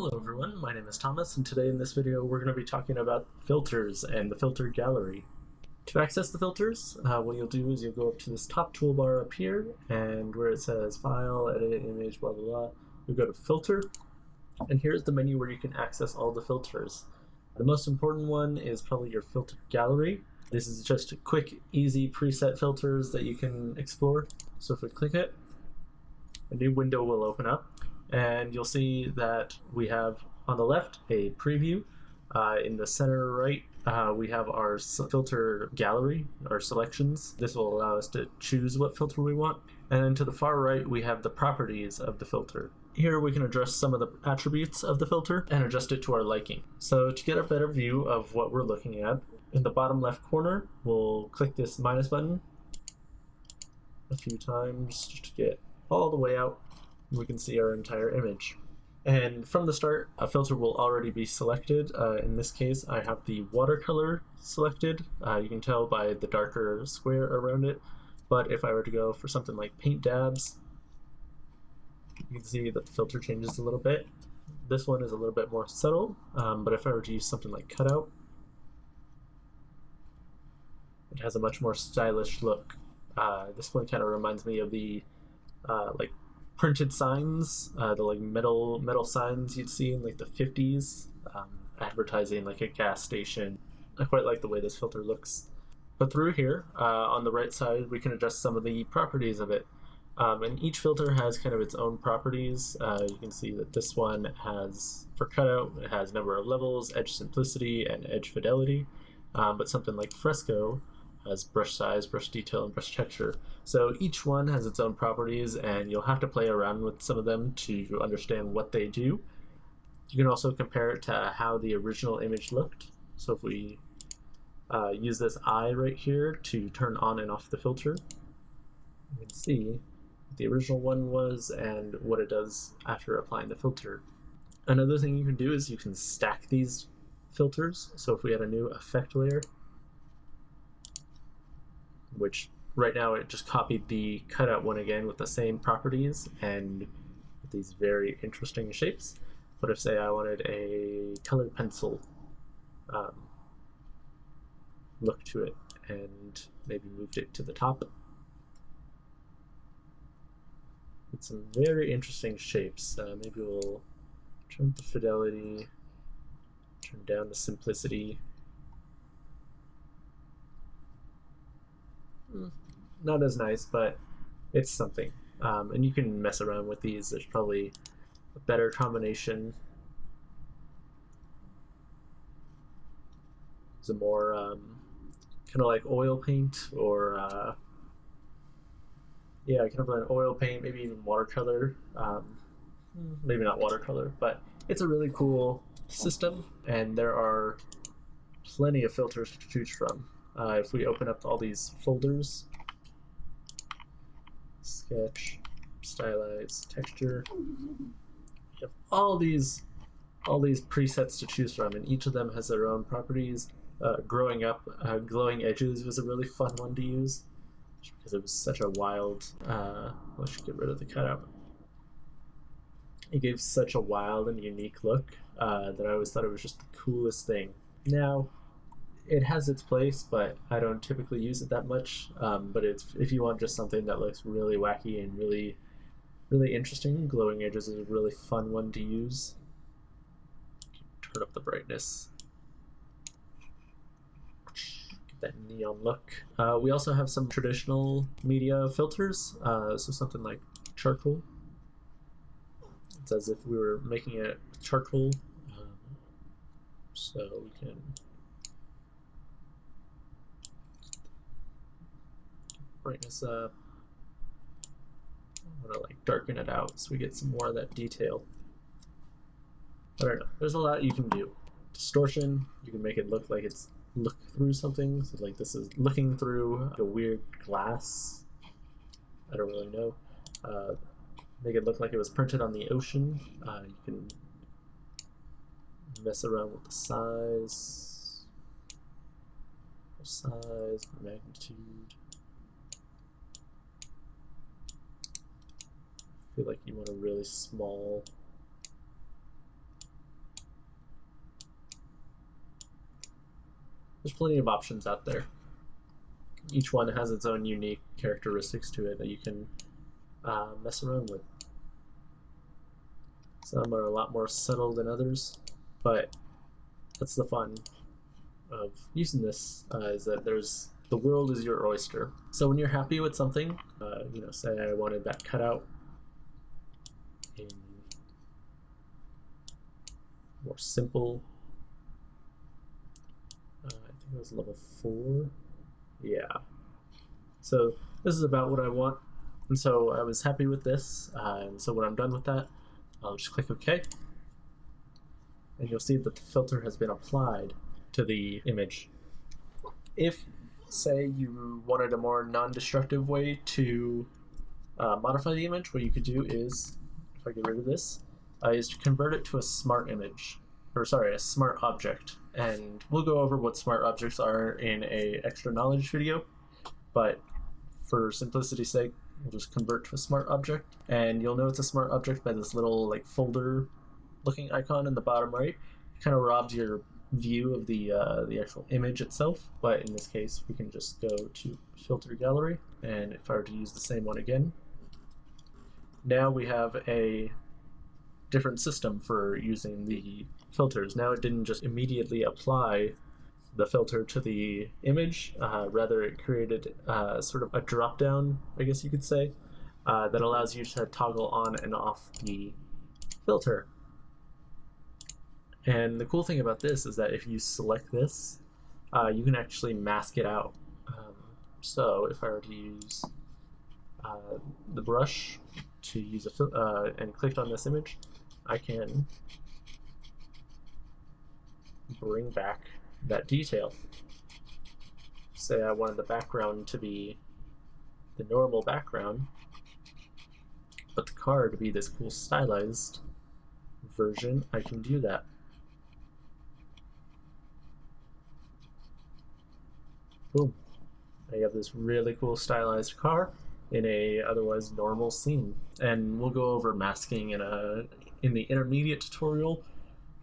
Hello everyone, my name is Thomas, and today in this video we're going to be talking about filters and the filter gallery. To access the filters, what you'll do is you'll go up to this top toolbar up here, and where it says File, Edit, Image, blah blah blah, you'll go to Filter, and here's the menu where you can access all the filters. The most important one is probably your filter gallery. This is just quick, easy preset filters that you can explore. So if we click it, a new window will open up, and you'll see that we have on the left a preview. In the center right, we have our filter gallery, our selections. This will allow us to choose what filter we want. And then to the far right, we have the properties of the filter. Here we can adjust some of the attributes of the filter and adjust it to our liking. So to get a better view of what we're looking at, in the bottom left corner, we'll click this minus button a few times just to get all the way out. We can see our entire image. And from the start, a filter will already be selected. In this case, I have the watercolor selected. You can tell by the darker square around it. But if I were to go for something like paint dabs, you can see that the filter changes a little bit. This one is a little bit more subtle, but if I were to use something like cutout, it has a much more stylish look. This one kind of reminds me of the like printed signs, the like metal signs you'd see in like the 50s, advertising like a gas station. I quite like the way this filter looks. But through here, on the right side, we can adjust some of the properties of it. And each filter has kind of its own properties. You can see that this one has, for cutout, it has number of levels, edge simplicity, and edge fidelity. But something like fresco has brush size, brush detail, and brush texture. So each one has its own properties, and you'll have to play around with some of them to understand what they do. You can also compare it to how the original image looked. So if we use this eye right here to turn on and off the filter, you can see what the original one was and what it does after applying the filter. Another thing you can do is you can stack these filters. So if we had a new effect layer, which right now it just copied the cutout one again with the same properties and with these very interesting shapes. But if, say, I wanted a colored pencil look to it and maybe moved it to the top, with some very interesting shapes. Maybe we'll turn up the fidelity, turn down the simplicity. Not as nice, but it's something. And you can mess around with these. There's probably a better combination. It's a more kind of like oil paint, or yeah, kind of like oil paint, maybe even watercolor. Maybe not watercolor, but it's a really cool system, and there are plenty of filters to choose from. If we open up all these folders, sketch, stylize, texture, you have all these presets to choose from, and each of them has their own properties. Growing up, glowing edges was a really fun one to use, just because it was such a wild. I should get rid of the cutout. It gave such a wild and unique look that I always thought it was just the coolest thing. Now, it has its place, but I don't typically use it that much. But if you want just something that looks really wacky and really, really interesting, glowing edges is a really fun one to use. Turn up the brightness. Get that neon look. We also have some traditional media filters, so something like charcoal. It's as if we were making it with charcoal. So we can brightness up. I'm gonna like darken it out so we get some more of that detail. I don't know. There's a lot you can do. Distortion, you can make it look like it's look through something. So like this is looking through a weird glass. I don't really know. Make it look like it was printed on the ocean. You can mess around with the size, magnitude. Feel like you want a really small There's plenty of options out there. Each one has its own unique characteristics to it that you can mess around with. Some are a lot more subtle than others, but that's the fun of using this, is that the world is your oyster. So when you're happy with something, say I wanted that cutout in more simple, I think it was level 4. Yeah. So this is about what I want, and so I was happy with this, and so when I'm done with that, I'll just click OK, and you'll see that the filter has been applied to the image. If, say, you wanted a more non-destructive way to modify the image, what you could do is, if I get rid of this, is to convert it to a smart image, or sorry, a smart object. And we'll go over what smart objects are in a extra knowledge video, but for simplicity's sake, we'll just convert to a smart object. And you'll know it's a smart object by this little like folder looking icon in the bottom right. It kind of robs your view of the actual image itself, but in this case we can just go to filter gallery, and if I were to use the same one again, now we have a different system for using the filters. Now it didn't just immediately apply the filter to the image, rather it created sort of a drop down, I guess you could say, that allows you to toggle on and off the filter. And the cool thing about this is that if you select this, you can actually mask it out. So if I were to use the brush to use and clicked on this image, I can bring back that detail. Say I wanted the background to be the normal background, but the car to be this cool stylized version, I can do that. Boom. I have this really cool stylized car in a otherwise normal scene. And we'll go over masking in the intermediate tutorial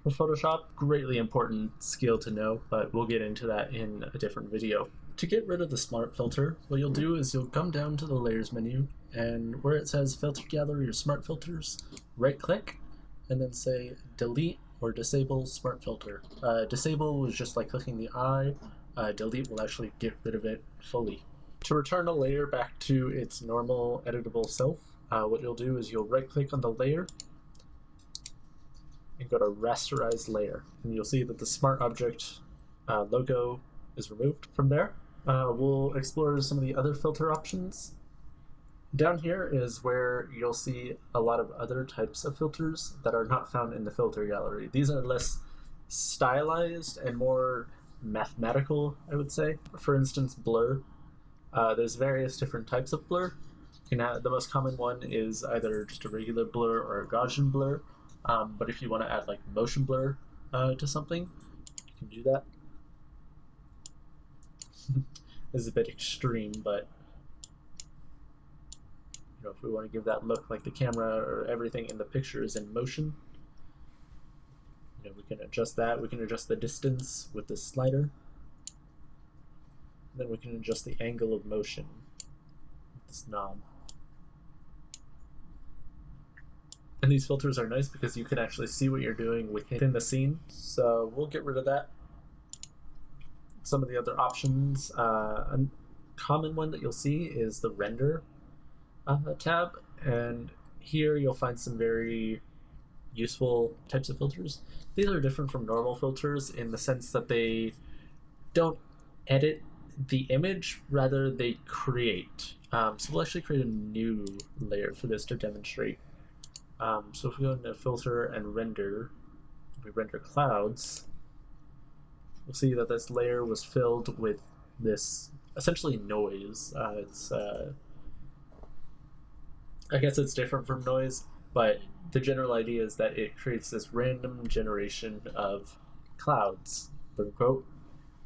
for Photoshop. Greatly important skill to know, but we'll get into that in a different video. To get rid of the smart filter, what you'll do is you'll come down to the layers menu, and where it says filter gallery or smart filters, right click and then say delete or disable smart filter. Disable is just like clicking the eye. Delete will actually get rid of it fully. To return a layer back to its normal editable self, what you'll do is you'll right click on the layer and go to rasterize layer, and you'll see that the smart object logo is removed from there. We'll explore some of the other filter options. Down here is where you'll see a lot of other types of filters that are not found in the filter gallery. These are less stylized and more mathematical, I would say. For instance, blur. There's various different types of blur. The most common one is either just a regular blur or a Gaussian blur, but if you want to add like motion blur to something, you can do that. This is a bit extreme, but if we want to give that look like the camera or everything in the picture is in motion, we can adjust that. We can adjust the distance with this slider. Then we can adjust the angle of motion with this knob. And these filters are nice because you can actually see what you're doing within the scene. So we'll get rid of that. Some of the other options, a common one that you'll see is the render tab, and here you'll find some very useful types of filters. These are different from normal filters in the sense that they don't edit the image, rather they create. So we'll actually create a new layer for this to demonstrate. So if we go into filter and render, we render clouds, we'll see that this layer was filled with this essentially noise. I guess it's different from noise, but the general idea is that it creates this random generation of clouds, quote unquote.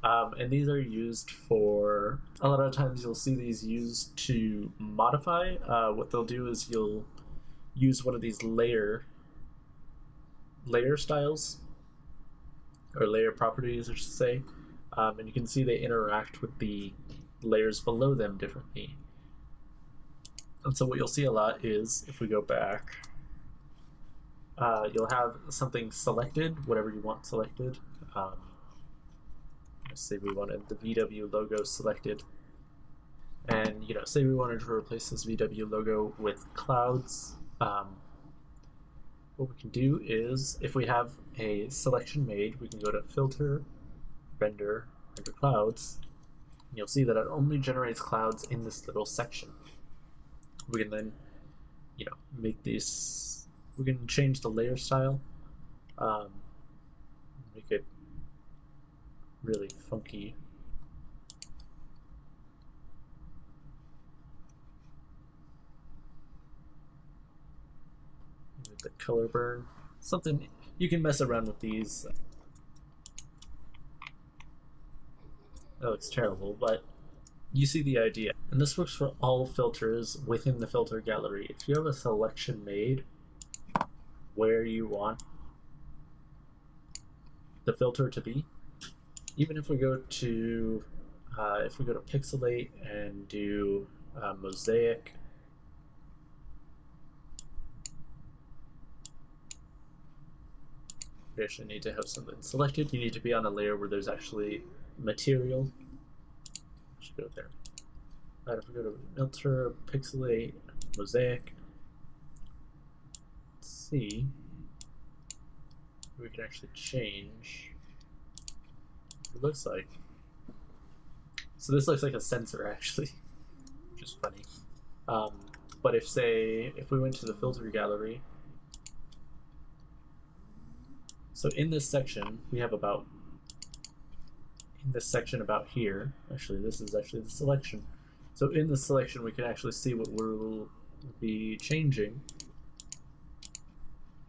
And these are used for, a lot of times you'll see these used to modify. What they'll do is you'll use one of these layer styles, or layer properties, I should say, And you can see they interact with the layers below them differently. And so what you'll see a lot is, if we go back, you'll have something selected, whatever you want selected. Let's say we wanted the VW logo selected. And, say we wanted to replace this VW logo with clouds. What we can do is, if we have a selection made, we can go to Filter, Render Clouds. And you'll see that it only generates clouds in this little section. We can then, make these. We can change the layer style, make it really funky. The color burn, something you can mess around with these. That looks terrible, but you see the idea. And this works for all filters within the filter gallery. If you have a selection made where you want the filter to be, even if we go to pixelate and do mosaic, you actually need to have something selected. You need to be on a layer where there's actually material. Should go there. Right, if we go to filter, pixelate, mosaic, let's see, we can actually change what it looks like. So this looks like a sensor actually, which is funny. But if we went to the filter gallery, so in this section we have about here, actually this is actually the selection. So in the selection we can actually see what we'll be changing.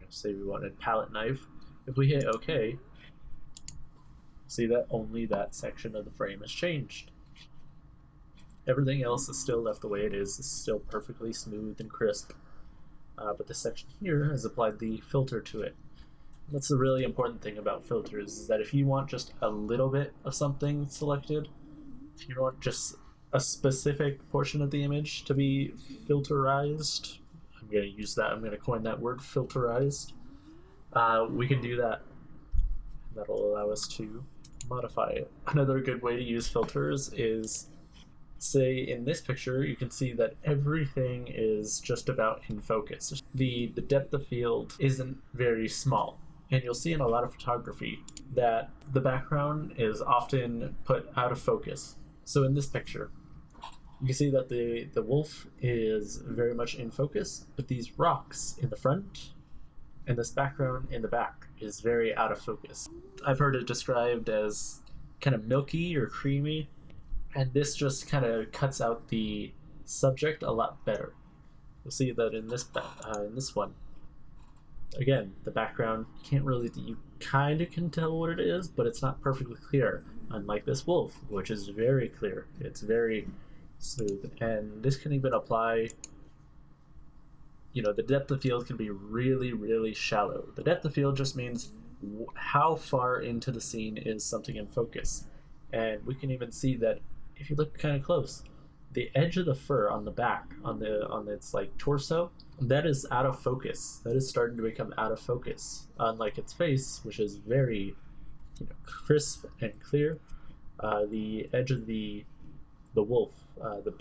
Say we wanted palette knife. If we hit OK, see that only that section of the frame has changed. Everything else is still left the way it is. It's still perfectly smooth and crisp. But this section here has applied the filter to it. That's the really important thing about filters, is that if you want just a little bit of something selected, if you want just a specific portion of the image to be filterized, I'm going to use that, I'm going to coin that word, filterized, we can do that. That'll allow us to modify it. Another good way to use filters is, say in this picture, you can see that everything is just about in focus. The depth of field isn't very small. And you'll see in a lot of photography that the background is often put out of focus. So in this picture, you can see that the wolf is very much in focus, but these rocks in the front and this background in the back is very out of focus. I've heard it described as kind of milky or creamy, and this just kind of cuts out the subject a lot better. You'll see that in this one. Again, the background you kind of can tell what it is, but it's not perfectly clear, unlike this wolf, which is very clear. It's very smooth, and this can even apply, the depth of field can be really, really shallow. The depth of field just means how far into the scene is something in focus. And we can even see that if you look kind of close, the edge of the fur on the back, on its like torso, that is out of focus. That is starting to become out of focus. Unlike its face, which is very, crisp and clear, the edge of the wolf, the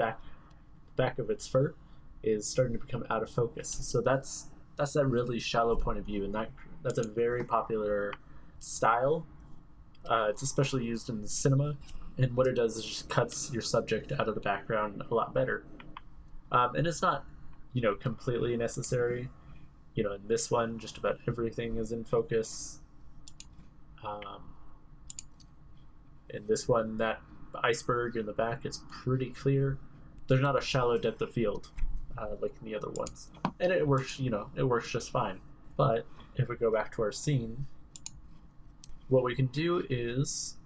back of its fur, is starting to become out of focus. So that's that really shallow point of view, and that's a very popular style. It's especially used in cinema. And what it does is just cuts your subject out of the background a lot better. And it's not, completely necessary. In this one, just about everything is in focus. In this one, that iceberg in the back is pretty clear. There's not a shallow depth of field like in the other ones. And it works, it works just fine. But if we go back to our scene, what we can do is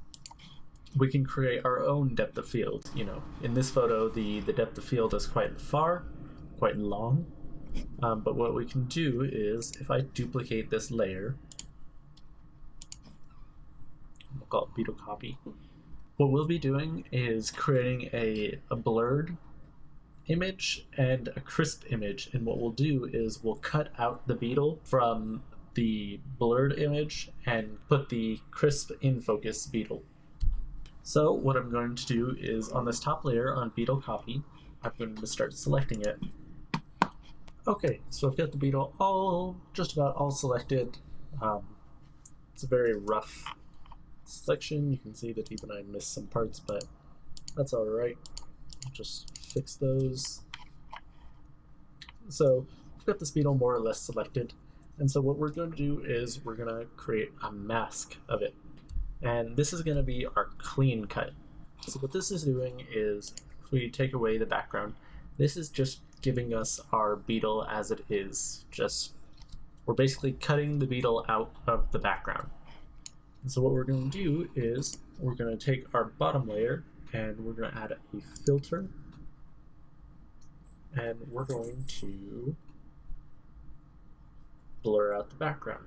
we can create our own depth of field. In this photo, the depth of field is quite far, quite long. But what we can do is, if I duplicate this layer, we'll call it beetle copy. What we'll be doing is creating a blurred image and a crisp image, and what we'll do is we'll cut out the beetle from the blurred image and put the crisp in focus beetle. So what I'm going to do is on this top layer on beetle copy, I'm going to start selecting it. Okay, so I've got the beetle just about all selected. It's a very rough selection. You can see that even I missed some parts, but that's all right. I'll just fix those. So I've got this beetle more or less selected, and so what we're going to do is we're going to create a mask of it, and this is going to be our clean cut. So what this is doing is if we take away the background, this is just giving us our beetle as it is. We're basically cutting the beetle out of the background. And so what we're going to do is we're going to take our bottom layer and we're going to add a filter, and we're going to blur out the background.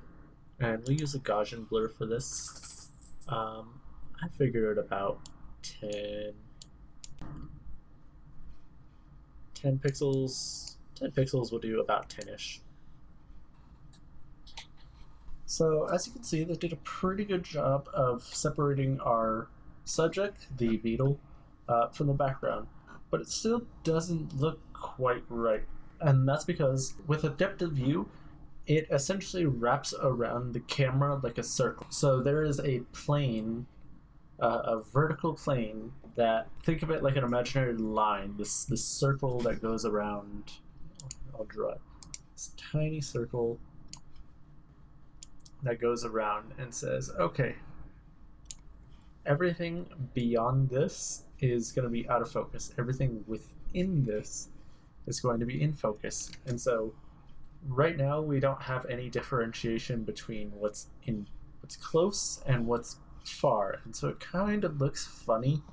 And we use a Gaussian blur for this. I figured about 10 pixels. 10 pixels will do about 10-ish. So as you can see, they did a pretty good job of separating our subject, the beetle, from the background, but it still doesn't look quite right. And that's because with a depth of view, it essentially wraps around the camera like a circle. So there is a plane, a vertical plane that, think of it like an imaginary line, this circle that goes around. I'll draw it. This tiny circle that goes around and says, okay, everything beyond this is going to be out of focus. Everything within this is going to be in focus. And so right now we don't have any differentiation between what's close and what's far. And so it kind of looks funny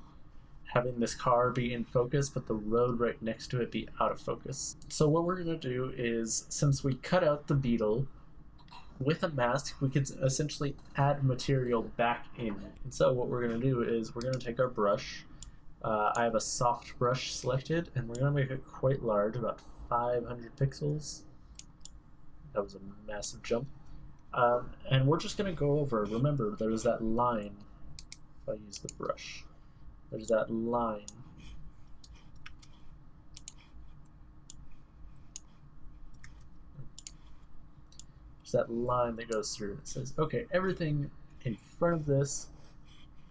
having this car be in focus, but the road right next to it be out of focus. So what we're going to do is, since we cut out the beetle, with a mask, we could essentially add material back in. And so what we're going to do is we're going to take our brush. I have a soft brush selected, and we're going to make it quite large, about 500 pixels. That was a massive jump. And we're just going to go over, remember, there's that line. If I use the brush, there's that line. That line that goes through. It says, okay, everything in front of this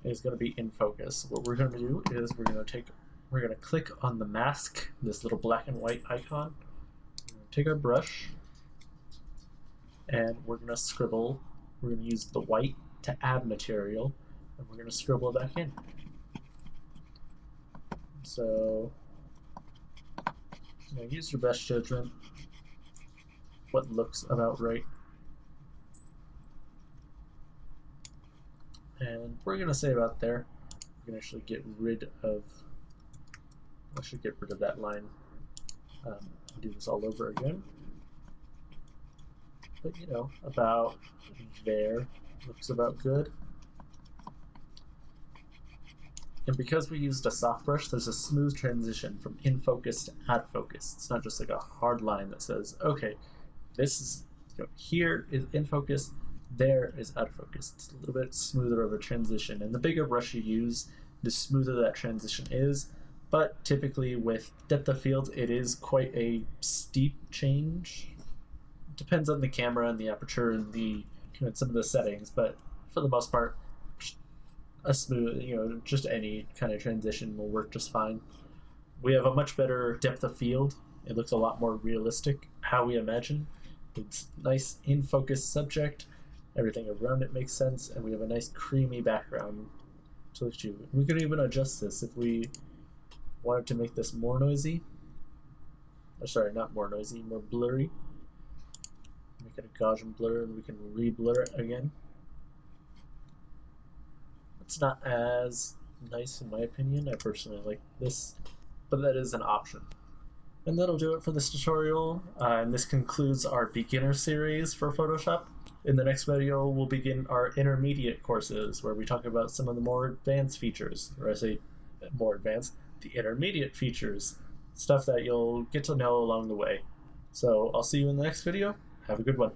is going to be in focus. What we're going to do is we're going to click on the mask, this little black and white icon. We're going to take our brush and we're going to scribble. We're going to use the white to add material, and we're going to scribble it back in. So use your best judgment. What looks about right. And we're going to say about there. We can actually get rid of, I should get rid of that line. Do this all over again. But about there looks about good. And because we used a soft brush, there's a smooth transition from in focus to out of focus. It's not just like a hard line that says, okay, this is, here is in focus, there is out of focus. It's a little bit smoother of a transition, and the bigger brush you use, the smoother that transition is. But typically with depth of field, it is quite a steep change. It depends on the camera and the aperture and the some of the settings, but for the most part, a smooth, just any kind of transition will work just fine. We have a much better depth of field. It looks a lot more realistic, how we imagine. It's nice in focus subject. Everything around it makes sense, and we have a nice creamy background to look to. We could even adjust this if we wanted to make this more noisy. Or sorry, not more noisy, more blurry. Make it a Gaussian blur, and we can re-blur it again. It's not as nice in my opinion. I personally like this, but that is an option. And that'll do it for this tutorial, and this concludes our beginner series for Photoshop. In the next video, we'll begin our intermediate courses, where we talk about some of the more advanced features, or I say more advanced, the intermediate features, stuff that you'll get to know along the way. So I'll see you in the next video. Have a good one.